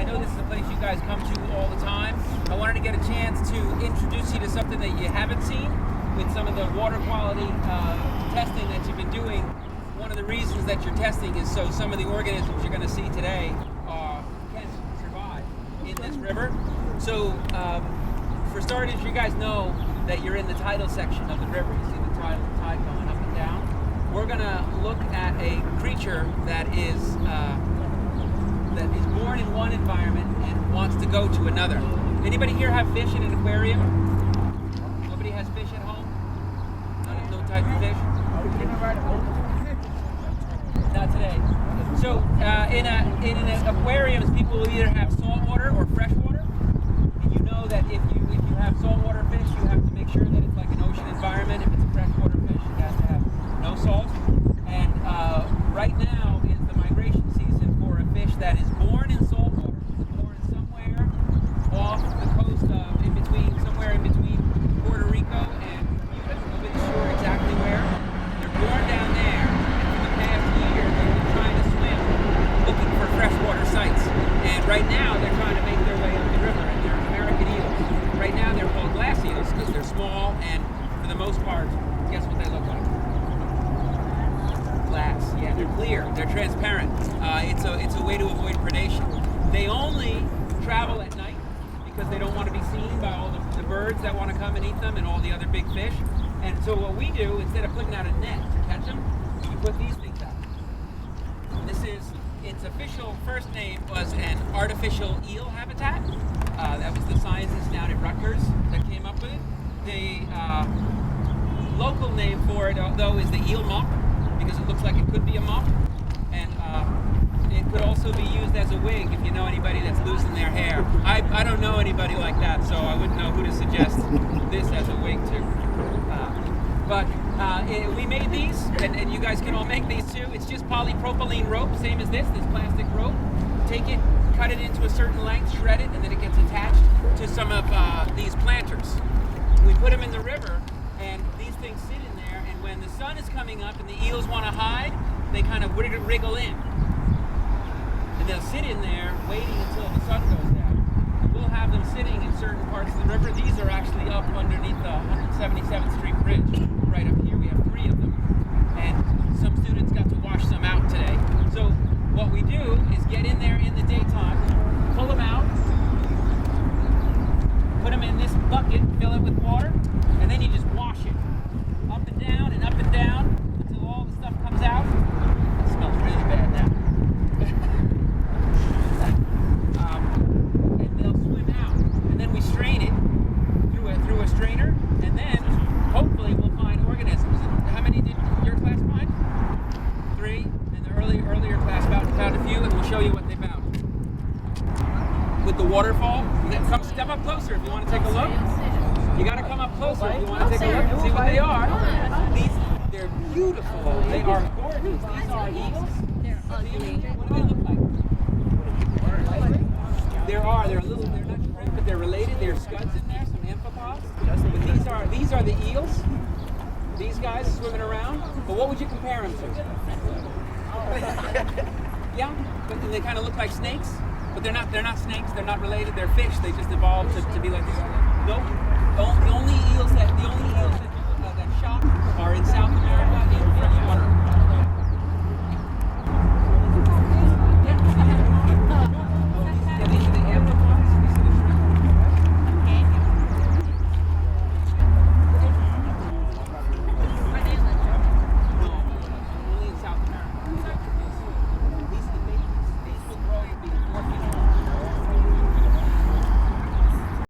I know this is a place you guys come to all the time. I wanted to get a chance to introduce you to something that you haven't seen with some of the water quality testing that you've been doing. One of the reasons that you're testing is so some of the organisms you're going to see today can survive in this river. So for starters, you guys know that you're in the tidal section of the river. You see the tide going up and down. We're going to look at a creature that is born in one environment and wants to go to another. Anybody here have fish in an aquarium? Nobody has fish at home? No type of fish? Not today. So in an aquarium, people will either have salt water or fresh water. And you know that if you have saltwater fish, you have to make sure that it's like an ocean environment. If it's a freshwater fish, it has to have no salt. And right now is the migration season for a fish that is born in saltwater, born somewhere off the coast of, somewhere in between Puerto Rico and Bermuda. Nobody's sure exactly where. They're born down there, and for the past year, they've been trying to swim, looking for freshwater sites. And right now, they're trying to make their way up the river, and they're American eels. Right now, they're called glass eels because they're small, and for the most part, guess what they look like? Glass. Yeah, they're clear. They're transparent. It's a way to avoid predation. They only travel at night because they don't want to be seen by all the birds that want to come and eat them and all the other big fish. And so what we do, instead of putting out a net to catch them, we put these things out. Its official first name was an artificial eel habitat. That was the scientists down at Rutgers that came up with it. The local name for it, though, is the eel mop, because it looks like it could be a mop. And it could also be used as a wig if you know anybody that's losing their hair. I don't know anybody like that, so I wouldn't know who to suggest this as a wig to. But we made these, and you guys can all make these too. It's just polypropylene rope, same as this plastic rope. Take it, cut it into a certain length, shred it, and then it gets attached to some of these planters. We put them in the river, and these things sit in there, and when the sun is coming up and the eels want to hide, they kind of wriggle in. And they'll sit in there waiting until the sun goes down. We'll have them sitting in certain parts of the river. These are actually up underneath the 177th Street Bridge. Right up here, we have 3 of them. And some students got to wash some out today. So what we do is get in there in the daytime, pull them out, put them in this bucket, fill it with water, and then you just wash it. Up and down until all the stuff comes out. It smells really bad now. And they'll swim out. And then we strain it through a strainer, and then hopefully we'll find organisms. And how many did your class find? 3. And the earlier class found a few, and we'll show you what they found. With the waterfall, come step up closer if you want to take a look. You got to come up closer if you want to take a look and see what they are. They're beautiful. They are gorgeous. These are eels. They're ugly. What do they look like? They're not shrimp, but they're related. There are scuds in there, some amphipods. But these are the eels. These guys swimming around. But what would you compare them to? Yeah, but they kind of look like snakes. But they're not snakes. They're not related. They're fish. They just evolved to be like this. Nope. The only eels that shop are in South